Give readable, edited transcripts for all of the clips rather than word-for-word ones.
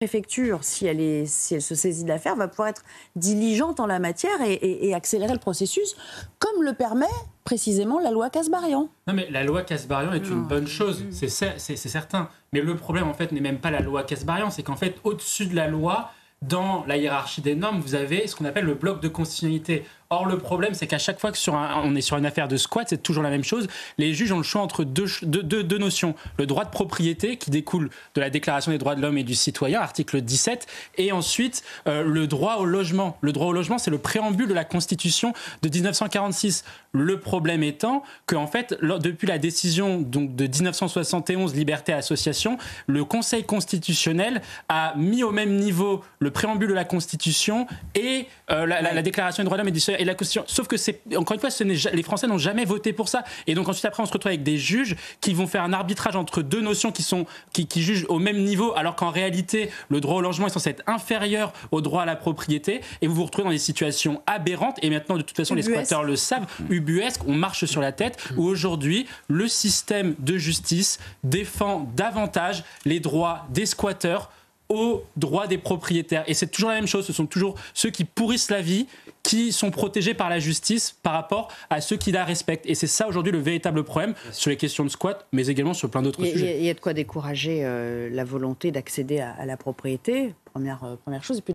préfecture, si elle se saisit de l'affaire, va pouvoir être diligente en la matière et accélérer le processus, comme le permet précisément la loi Kasbarian. Non, mais la loi Kasbarian est une bonne chose, c'est certain. Mais le problème, en fait, n'est même pas la loi Kasbarian, c'est qu'en fait, au-dessus de la loi, dans la hiérarchie des normes, vous avez ce qu'on appelle le bloc de constitutionnalité. Or, le problème, c'est qu'à chaque fois on est sur une affaire de squat, c'est toujours la même chose. Les juges ont le choix entre deux notions. Le droit de propriété, qui découle de la Déclaration des droits de l'homme et du citoyen, article 17, et ensuite le droit au logement. Le droit au logement, c'est le préambule de la Constitution de 1946. Le problème étant qu'en fait, depuis la décision donc, de 1971, Liberté Association, le Conseil constitutionnel a mis au même niveau le préambule de la Constitution et la Déclaration des droits de l'homme et du citoyen. Et la Constitution. Sauf que, encore une fois, les Français n'ont jamais voté pour ça. Et donc ensuite, après, on se retrouve avec des juges qui vont faire un arbitrage entre deux notions qui jugent au même niveau, alors qu'en réalité, le droit au logement est censé être inférieur au droit à la propriété. Et vous vous retrouvez dans des situations aberrantes. Et maintenant, de toute façon, les squatteurs le savent, ubuesque, on marche sur la tête, où aujourd'hui, le système de justice défend davantage les droits des squatteurs aux droits des propriétaires. Et c'est toujours la même chose, ce sont toujours ceux qui pourrissent la vie qui sont protégés par la justice par rapport à ceux qui la respectent. Et c'est ça aujourd'hui le véritable problème sur les questions de squat, mais également sur plein d'autres sujets. Il y a de quoi décourager la volonté d'accéder à la propriété, première chose. Et puis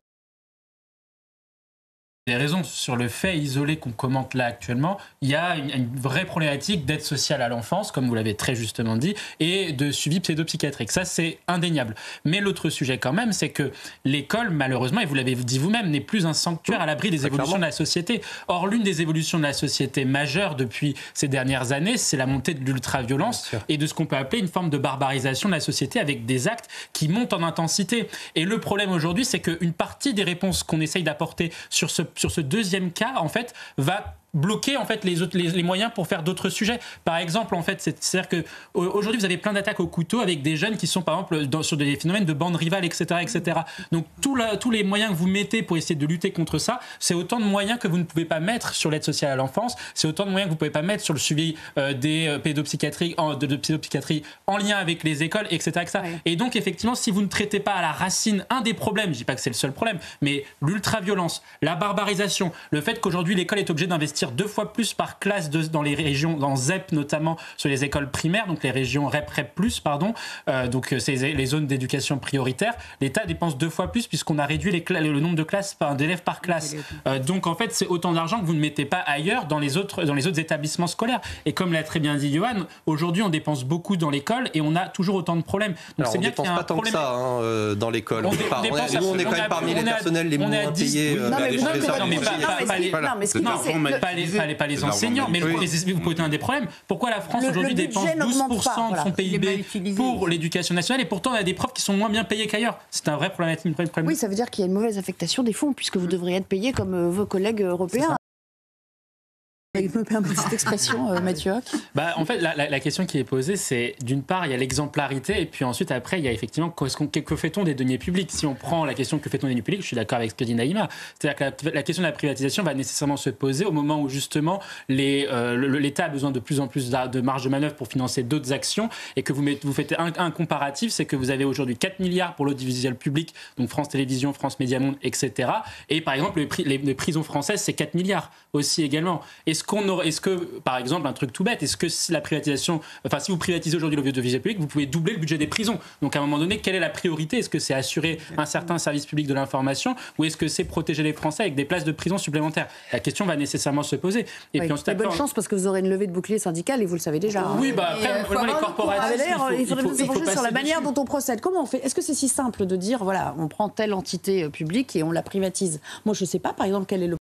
Des raisons sur le fait isolé qu'on commente là actuellement, il y a une vraie problématique d'aide sociale à l'enfance, comme vous l'avez très justement dit, et de suivi pédopsychiatrique. Ça, c'est indéniable. Mais l'autre sujet quand même, c'est que l'école, malheureusement, et vous l'avez dit vous-même, n'est plus un sanctuaire à l'abri des évolutions de la société. Or, l'une des évolutions de la société majeures depuis ces dernières années, c'est la montée de l'ultra-violence et de ce qu'on peut appeler une forme de barbarisation de la société avec des actes qui montent en intensité. Et le problème aujourd'hui, c'est qu'une partie des réponses qu'on essaye d'apporter sur ce deuxième cas, en fait, va bloquer en fait les moyens pour faire d'autres sujets. Par exemple, en fait, c'est-à-dire que aujourd'hui vous avez plein d'attaques au couteau avec des jeunes qui sont par exemple sur des phénomènes de bandes rivales, etc., etc. Donc tous les moyens que vous mettez pour essayer de lutter contre ça, c'est autant de moyens que vous ne pouvez pas mettre sur l'aide sociale à l'enfance, c'est autant de moyens que vous ne pouvez pas mettre sur le suivi des pédopsychiatrie en lien avec les écoles, etc., etc. Oui. Et donc effectivement, si vous ne traitez pas à la racine un des problèmes, je dis pas que c'est le seul problème, mais l'ultra-violence, la barbarisation, le fait qu'aujourd'hui l'école est obligée d'investir 2 fois plus par classe dans les régions, dans ZEP notamment, sur les écoles primaires, donc les régions REP+, donc c'est les zones d'éducation prioritaire, l'État dépense 2 fois plus puisqu'on a réduit le nombre d'élèves par classe. Donc en fait, c'est autant d'argent que vous ne mettez pas ailleurs dans les autres établissements scolaires. Et comme l'a très bien dit Johan, aujourd'hui on dépense beaucoup dans l'école et on a toujours autant de problèmes. Donc alors, on ne dépense pas tant que ça dans l'école. On est quand même parmi les personnels les moins payés. Pas les enseignants, mais vous posez un des problèmes. Pourquoi la France aujourd'hui dépense 12% de son PIB pour l'éducation nationale et pourtant on a des profs qui sont moins bien payés qu'ailleurs? C'est un vrai problème. Oui, ça veut dire qu'il y a une mauvaise affectation des fonds puisque vous devriez être payé comme vos collègues européens. Il me permet cette expression, Mathieu Hoc. En fait, la question qui est posée, c'est d'une part, il y a l'exemplarité, et puis ensuite, après, il y a effectivement que fait-on des deniers publics? Si on prend la question que fait-on des deniers publics, je suis d'accord avec ce que dit Naïma. C'est-à-dire que la question de la privatisation va nécessairement se poser au moment où, justement, l'État a besoin de plus en plus de marge de manœuvre pour financer d'autres actions, et que vous faites un comparatif, c'est que vous avez aujourd'hui 4 milliards pour l'audiovisuel public, donc France Télévisions, France Média Monde, etc. Et par exemple, les prisons françaises, c'est 4 milliards aussi également. Est-ce que, par exemple, un truc tout bête, est-ce que si vous privatisez aujourd'hui l'audiovisuel public, vous pouvez doubler le budget des prisons? Donc à un moment donné, quelle est la priorité? Est-ce que c'est assurer un certain service public de l'information ou est-ce que c'est protéger les Français avec des places de prison supplémentaires? La question va nécessairement se poser. Et puis ensuite, bonne chance parce que vous aurez une levée de bouclier syndical et vous le savez déjà. Oui, après, les corporatismes. D'ailleurs, il faudrait se pencher sur la manière dont on procède. Comment on fait? Est-ce que c'est si simple de dire, voilà, on prend telle entité publique et on la privatise? Moi, je ne sais pas, par exemple, quel est le